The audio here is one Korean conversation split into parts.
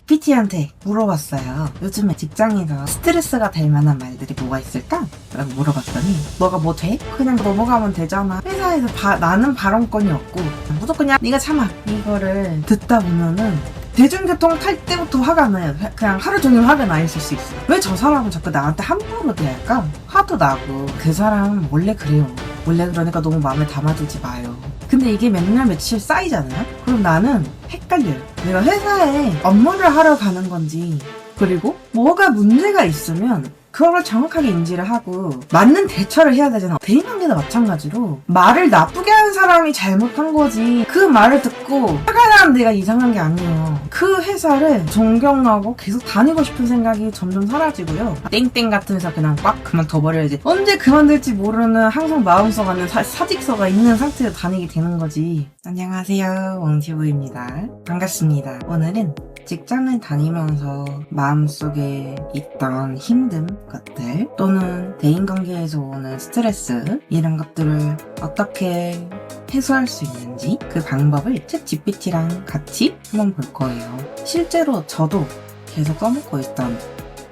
PT한테 물어봤어요. 요즘에 직장에서 스트레스가 될 만한 말들이 뭐가 있을까? 라고 물어봤더니 너가 뭐 돼? 그냥 넘어가면 되잖아. 회사에서 나는 발언권이 없고 무조건 그냥 네가 참아. 이거를 듣다 보면은 대중교통 탈 때부터 화가 나요. 그냥 하루 종일 화가 나 있을 수 있어요. 왜 저 사람은 자꾸 나한테 함부로 대할까? 화도 나고 그 사람 원래 그래요. 원래 그러니까 너무 마음에 담아두지 마요. 근데 이게 맨날 며칠 쌓이잖아요? 그럼 나는 헷갈려요. 내가 회사에 업무를 하러 가는 건지, 그리고 뭐가 문제가 있으면 그거를 정확하게 인지를 하고 맞는 대처를 해야 되잖아. 대인관계도 마찬가지로 말을 나쁘게 하는 사람이 잘못한 거지, 그 말을 듣고 화가 나는 내가 이상한 게 아니에요. 그 회사를 존경하고 계속 다니고 싶은 생각이 점점 사라지고요. 땡땡 같은 회사 그냥 꽉 그만둬버려야지. 언제 그만둘지 모르는 항상 마음속 안에 사직서가 있는 상태로 다니게 되는 거지. 안녕하세요, 왕티브입니다. 반갑습니다. 오늘은 직장을 다니면서 마음속에 있던 힘듦 것들, 또는 대인관계에서 오는 스트레스, 이런 것들을 어떻게 해소할 수 있는지 그 방법을 챗GPT랑 같이 한번 볼 거예요. 실제로 저도 계속 써먹고 있던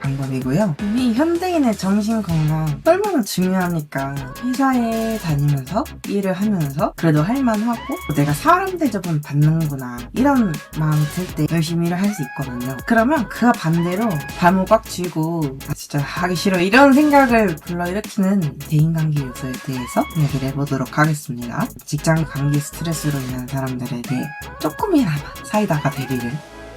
방법이고요. 이 현대인의 정신건강 얼마나 중요하니까 회사에 다니면서 일을 하면서 그래도 할만하고 내가 사람 대접은 받는구나 이런 마음이 들 때 열심히 일을 할 수 있거든요. 그러면 그와 반대로 발목 꽉 쥐고 진짜 하기 싫어 이런 생각을 불러일으키는 대인관계 요소에 대해서 이야기를 해보도록 하겠습니다. 직장 관계 스트레스로 인한 사람들에게 조금이나마 사이다가 되기를,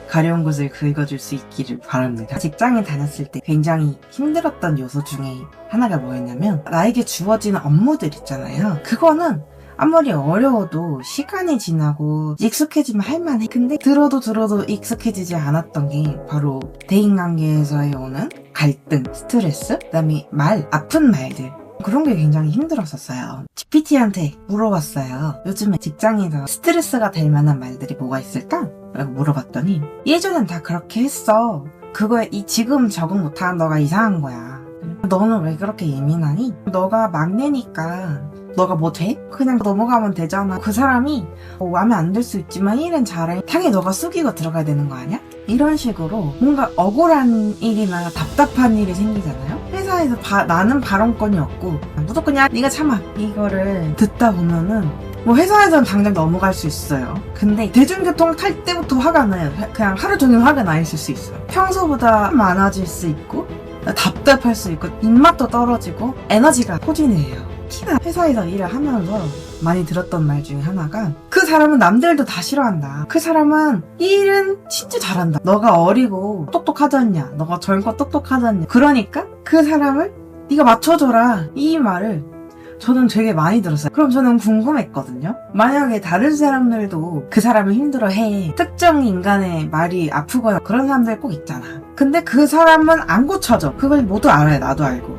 가려운 곳을 긁어줄 수 있기를 바랍니다. 직장에 다녔을 때 굉장히 힘들었던 요소 중에 하나가 뭐였냐면, 나에게 주어지는 업무들 있잖아요. 그거는 아무리 어려워도 시간이 지나고 익숙해지면 할만해. 근데 들어도 익숙해지지 않았던 게 바로 대인관계에서의 오는 갈등, 스트레스, 그다음에 아픈 말들, 그런 게 굉장히 힘들었었어요. GPT한테 물어봤어요. 요즘에 직장에서 스트레스가 될 만한 말들이 뭐가 있을까? 라고 물어봤더니 예전엔 다 그렇게 했어. 그거에 지금 적응 못하는 너가 이상한 거야. 너는 왜 그렇게 예민하니? 너가 막내니까 너가 뭐 돼? 그냥 넘어가면 되잖아. 그 사람이 마음에 안 들 수 있지만 일은 잘해. 당연히 너가 숙이고 들어가야 되는 거 아니야? 이런 식으로 뭔가 억울한 일이나 답답한 일이 생기잖아요. 회사에서 나는 발언권이 없고 무조건 그냥 네가 참아. 이거를 듣다 보면은 뭐 회사에서는 당장 넘어갈 수 있어요. 근데 대중교통 탈 때부터 화가 나요. 그냥 하루 종일 화가 나 있을 수 있어요. 평소보다 많아질 수 있고 답답할 수 있고 입맛도 떨어지고 에너지가 소진해요. 특히나 회사에서 일을 하면서 많이 들었던 말 중에 하나가, 그 사람은 남들도 다 싫어한다. 그 사람은 일은 진짜 잘한다. 너가 어리고 똑똑하지 않냐. 너가 젊고 똑똑하지 않냐. 그러니까 그 사람을 네가 맞춰줘라. 이 말을 저는 되게 많이 들었어요. 그럼 저는 궁금했거든요. 만약에 다른 사람들도 그 사람을 힘들어해, 특정 인간의 말이 아프거나 그런 사람들 꼭 있잖아. 근데 그 사람은 안 고쳐져. 그걸 모두 알아요. 나도 알고.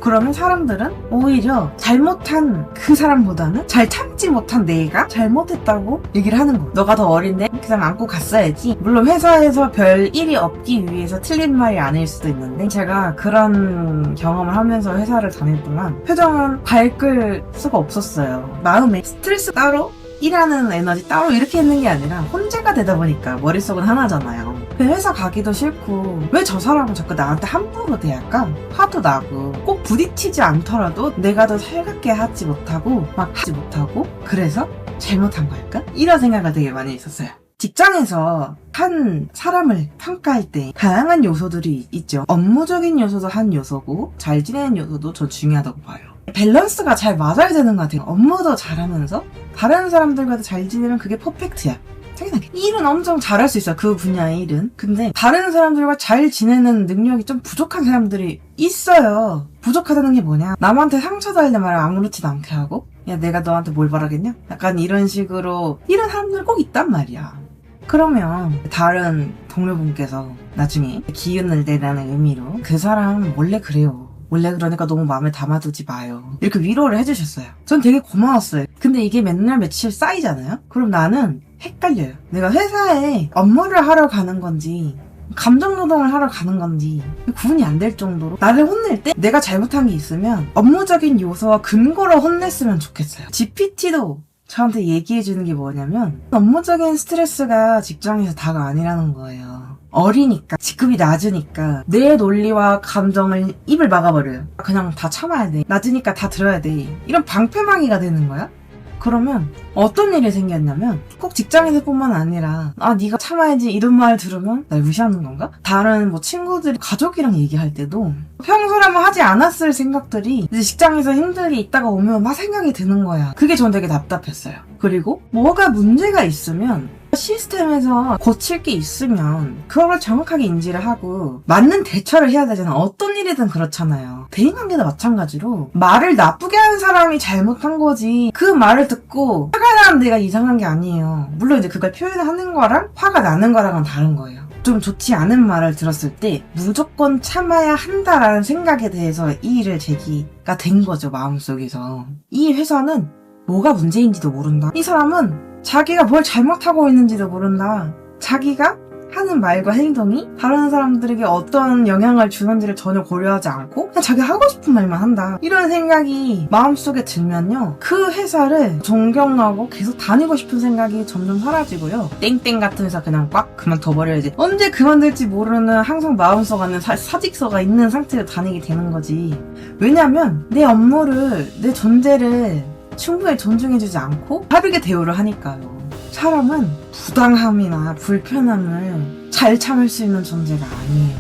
그러면 사람들은 오히려 잘못한 그 사람보다는 잘 참지 못한 내가 잘못했다고 얘기를 하는 거야. 너가 더 어린데 그냥 안고 갔어야지. 물론 회사에서 별 일이 없기 위해서 틀린 말이 아닐 수도 있는데, 제가 그런 경험을 하면서 회사를 다닐 동안 표정은 밝을 수가 없었어요. 마음에 스트레스 따로, 일하는 에너지 따로 이렇게 있는 게 아니라 혼자가 되다 보니까 머릿속은 하나잖아요. 회사 가기도 싫고 왜 저 사람은 자꾸 나한테 함부로 대할까? 화도 나고, 꼭 부딪히지 않더라도 내가 더 살갑게 하지 못하고 막 하지 못하고, 그래서 잘못한 걸까? 이런 생각을 되게 많이 했었어요. 직장에서 한 사람을 평가할 때 다양한 요소들이 있죠. 업무적인 요소도 한 요소고 잘 지내는 요소도 저 중요하다고 봐요. 밸런스가 잘 맞아야 되는 것 같아요. 업무도 잘하면서 다른 사람들과도 잘 지내면 그게 퍼펙트야. 당연하게 일은 엄청 잘할 수 있어, 그 분야의 일은. 근데 다른 사람들과 잘 지내는 능력이 좀 부족한 사람들이 있어요. 부족하다는 게 뭐냐, 남한테 상처 달는 말을 아무렇지도 않게 하고, 야 내가 너한테 뭘 바라겠냐? 약간 이런 식으로 이런 사람들 꼭 있단 말이야. 그러면 다른 동료분께서 나중에 기운을 내라는 의미로 그 사람 원래 그래요, 원래 그러니까 너무 마음에 담아두지 마요, 이렇게 위로를 해주셨어요. 전 되게 고마웠어요. 근데 이게 맨날 며칠 쌓이잖아요? 그럼 나는 헷갈려요. 내가 회사에 업무를 하러 가는 건지 감정노동을 하러 가는 건지 구분이 안 될 정도로, 나를 혼낼 때 내가 잘못한 게 있으면 업무적인 요소와 근거로 혼냈으면 좋겠어요. GPT도 저한테 얘기해주는 게 뭐냐면 업무적인 스트레스가 직장에서 다가 아니라는 거예요. 어리니까, 직급이 낮으니까 내 논리와 감정을 입을 막아버려요. 그냥 다 참아야 돼. 낮으니까 다 들어야 돼. 이런 방패막이가 되는 거야. 그러면 어떤 일이 생겼냐면 꼭 직장에서뿐만 아니라 네가 참아야지 이런 말 들으면 날 무시하는 건가? 다른 뭐 친구들이 가족이랑 얘기할 때도 평소라면 하지 않았을 생각들이 이제 직장에서 힘들게 있다가 오면 막 생각이 드는 거야. 그게 전 되게 답답했어요. 그리고 뭐가 문제가 있으면 시스템에서 고칠 게 있으면 그걸 정확하게 인지를 하고 맞는 대처를 해야 되잖아. 어떤 일이든 그렇잖아요. 대인관계도 마찬가지로 말을 나쁘게 하는 사람이 잘못한 거지 그 말을 듣고 화가 나는 내가 이상한 게 아니에요. 물론 이제 그걸 표현하는 거랑 화가 나는 거랑은 다른 거예요. 좀 좋지 않은 말을 들었을 때 무조건 참아야 한다라는 생각에 대해서 이 일을 제기가 된 거죠. 마음속에서. 이 회사는 뭐가 문제인지도 모른다. 이 사람은 자기가 뭘 잘못하고 있는지도 모른다. 자기가 하는 말과 행동이 다른 사람들에게 어떤 영향을 주는지를 전혀 고려하지 않고 그냥 자기가 하고 싶은 말만 한다. 이런 생각이 마음속에 들면요. 그 회사를 존경하고 계속 다니고 싶은 생각이 점점 사라지고요. 땡땡 같은 회사 그냥 꽉 그만둬버려야지. 언제 그만둘지 모르는 항상 마음속 안에 사직서가 있는 상태로 다니게 되는 거지. 왜냐면 내 업무를, 내 존재를 충분히 존중해주지 않고 다르게 대우를 하니까요. 사람은 부당함이나 불편함을 잘 참을 수 있는 존재가 아니에요.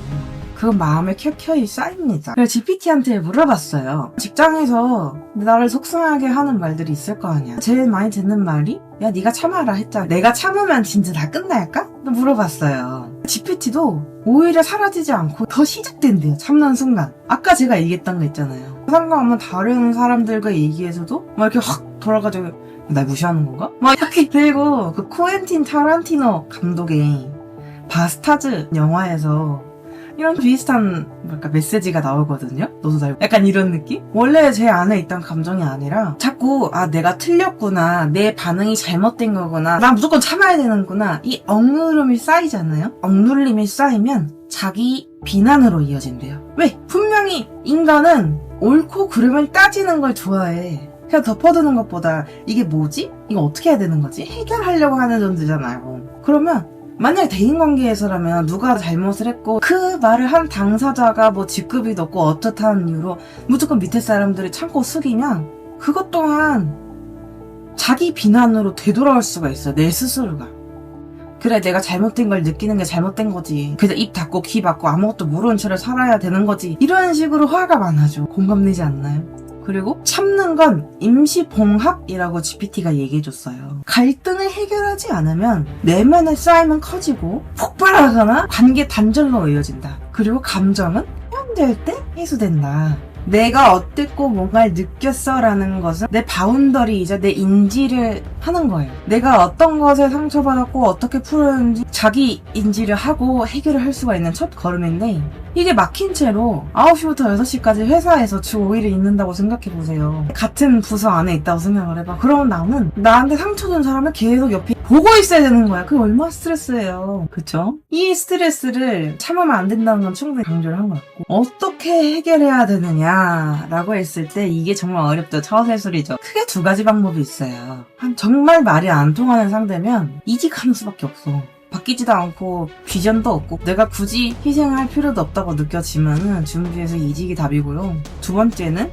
그건 마음에 켜켜이 쌓입니다. 그래서 GPT한테 물어봤어요. 직장에서 나를 속상하게 하는 말들이 있을 거 아니야. 제일 많이 듣는 말이 야 네가 참아라 했잖아. 내가 참으면 진짜 다 끝날까? 물어봤어요. GPT도 오히려 사라지지 않고 더 시작된대요. 참는 순간. 아까 제가 얘기했던 거 있잖아요. 상관없는 다른 사람들과 얘기해서도 막 이렇게 확 돌아가지고 날 무시하는 건가? 막 이렇게 들고 그 코엔틴 타란티노 감독의 바스타즈 영화에서 이런 비슷한 메시지가 나오거든요. 너도 날 약간 이런 느낌? 원래 제 안에 있던 감정이 아니라 자꾸 내가 틀렸구나, 내 반응이 잘못된 거구나, 나 무조건 참아야 되는구나, 이 억누름이 쌓이잖아요. 억눌림이 쌓이면 자기 비난으로 이어진대요. 왜? 분명히 인간은 옳고 그름을 따지는 걸 좋아해. 그냥 덮어두는 것보다 이게 뭐지? 이거 어떻게 해야 되는 거지? 해결하려고 하는 존재잖아요. 그러면 만약에 대인관계에서라면 누가 잘못을 했고 그 말을 한 당사자가 뭐 직급이 높고 어떻다는 이유로 무조건 밑에 사람들이 참고 숙이면 그것 또한 자기 비난으로 되돌아올 수가 있어요. 내 스스로가. 그래 내가 잘못된 걸 느끼는 게 잘못된 거지. 그래서 입 닫고 귀 닫고 아무것도 모르는 채로 살아야 되는 거지. 이런 식으로 화가 많아져. 공감되지 않나요? 그리고 참는 건 임시봉합이라고 GPT가 얘기해줬어요. 갈등을 해결하지 않으면 내면의 쌓임은 커지고 폭발하거나 관계 단절로 이어진다. 그리고 감정은 표현될 때 해소된다. 내가 어땠고 뭔가를 느꼈어 라는 것은 내 바운더리이자 내 인지를 하는 거예요. 내가 어떤 것에 상처받았고 어떻게 풀었는지 자기 인지를 하고 해결을 할 수가 있는 첫 걸음인데 이게 막힌 채로 9시부터 6시까지 회사에서 주 5일을 있는다고 생각해보세요. 같은 부서 안에 있다고 생각을 해봐. 그럼 나는 나한테 상처 준 사람을 계속 옆에 보고 있어야 되는 거야. 그게 얼마나 스트레스예요. 그쵸? 이 스트레스를 참으면 안 된다는 건 충분히 강조를 한 것 같고 어떻게 해결해야 되느냐라고 했을 때 이게 정말 어렵죠. 처세술이죠. 크게 두 가지 방법이 있어요. 정말 말이 안 통하는 상대면 이직하는 수밖에 없어. 바뀌지도 않고 비전도 없고 내가 굳이 희생할 필요도 없다고 느껴지면은 준비해서 이직이 답이고요. 두 번째는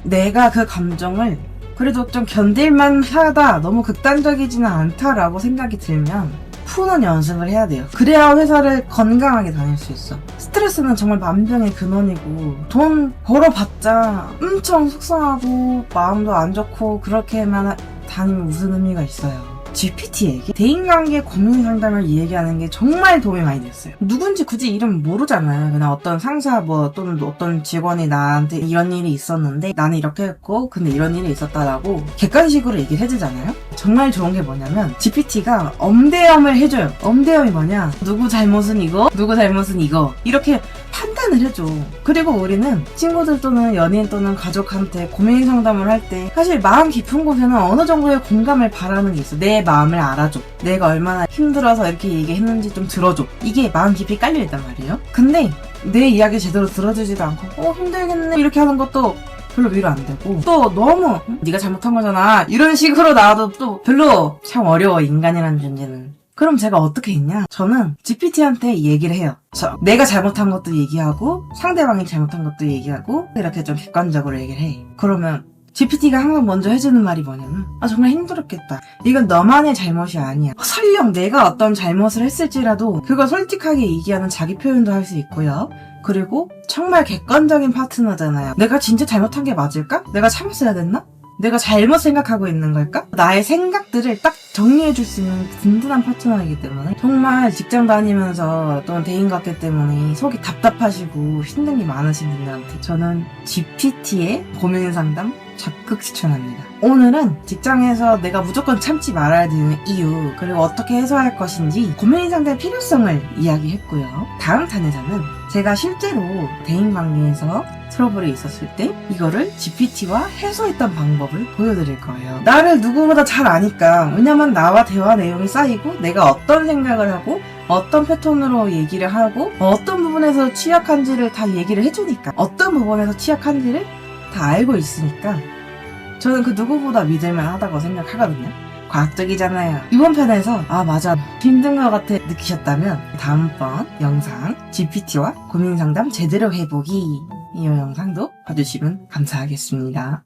내가 그 감정을 그래도 좀 견딜만 하다, 너무 극단적이지는 않다라고 생각이 들면 푸는 연습을 해야 돼요. 그래야 회사를 건강하게 다닐 수 있어. 스트레스는 정말 만병의 근원이고 돈 벌어봤자 엄청 속상하고 마음도 안 좋고 그렇게만 다니면 무슨 의미가 있어요. GPT에게 대인관계 고민 상담을 얘기하는 게 정말 도움이 많이 됐어요. 누군지 굳이 이름 모르잖아요. 그냥 어떤 상사 또는 어떤 직원이 나한테 이런 일이 있었는데 나는 이렇게 했고 근데 이런 일이 있었다라고 객관식으로 얘기를 해주잖아요. 정말 좋은 게 뭐냐면 GPT가 엄대엄을 해줘요. 엄대엄이 뭐냐? 누구 잘못은 이거, 누구 잘못은 이거 이렇게 판단을 해줘. 그리고 우리는 친구들 또는 연인 또는 가족한테 고민 상담을 할 때 사실 마음 깊은 곳에는 어느 정도의 공감을 바라는 게 있어. 내 마음을 알아줘. 내가 얼마나 힘들어서 이렇게 얘기했는지 좀 들어줘. 이게 마음 깊이 깔려있단 말이에요. 근데 내 이야기 제대로 들어주지도 않고 힘들겠네 이렇게 하는 것도 별로 위로 안 되고 또 너무 네가 잘못한 거잖아 이런 식으로 나와도 또 별로 참 어려워 인간이라는 존재는. 그럼 제가 어떻게 했냐? 저는 GPT한테 얘기를 해요. 내가 잘못한 것도 얘기하고 상대방이 잘못한 것도 얘기하고 이렇게 좀 객관적으로 얘기를 해. 그러면 GPT가 항상 먼저 해주는 말이 뭐냐면 정말 힘들었겠다. 이건 너만의 잘못이 아니야. 설령 내가 어떤 잘못을 했을지라도 그걸 솔직하게 얘기하는 자기 표현도 할 수 있고요. 그리고 정말 객관적인 파트너잖아요. 내가 진짜 잘못한 게 맞을까? 내가 참았어야 됐나? 내가 잘못 생각하고 있는 걸까? 나의 생각들을 딱 정리해줄 수 있는 든든한 파트너이기 때문에 정말 직장 다니면서 또는 대인 관계 때문에 속이 답답하시고 힘든 게 많으신 분들한테 저는 GPT의 고민 상담 적극 추천합니다. 오늘은 직장에서 내가 무조건 참지 말아야 되는 이유 그리고 어떻게 해소할 것인지 고민 상담의 필요성을 이야기했고요. 다음 탄에서는 제가 실제로 대인관계에서 트러블이 있었을 때 이거를 GPT와 해소했던 방법을 보여드릴 거예요. 나를 누구보다 잘 아니까 왜냐면 나와 대화 내용이 쌓이고 내가 어떤 생각을 하고 어떤 패턴으로 얘기를 하고 어떤 부분에서 취약한지를 다 얘기를 해주니까 어떤 부분에서 취약한지를 다 알고 있으니까 저는 그 누구보다 믿을만 하다고 생각하거든요. 과학적이잖아요. 이번 편에서 맞아 힘든 것 같아 느끼셨다면 다음번 영상 GPT와 고민상담 제대로 해보기 이 영상도 봐주시면 감사하겠습니다.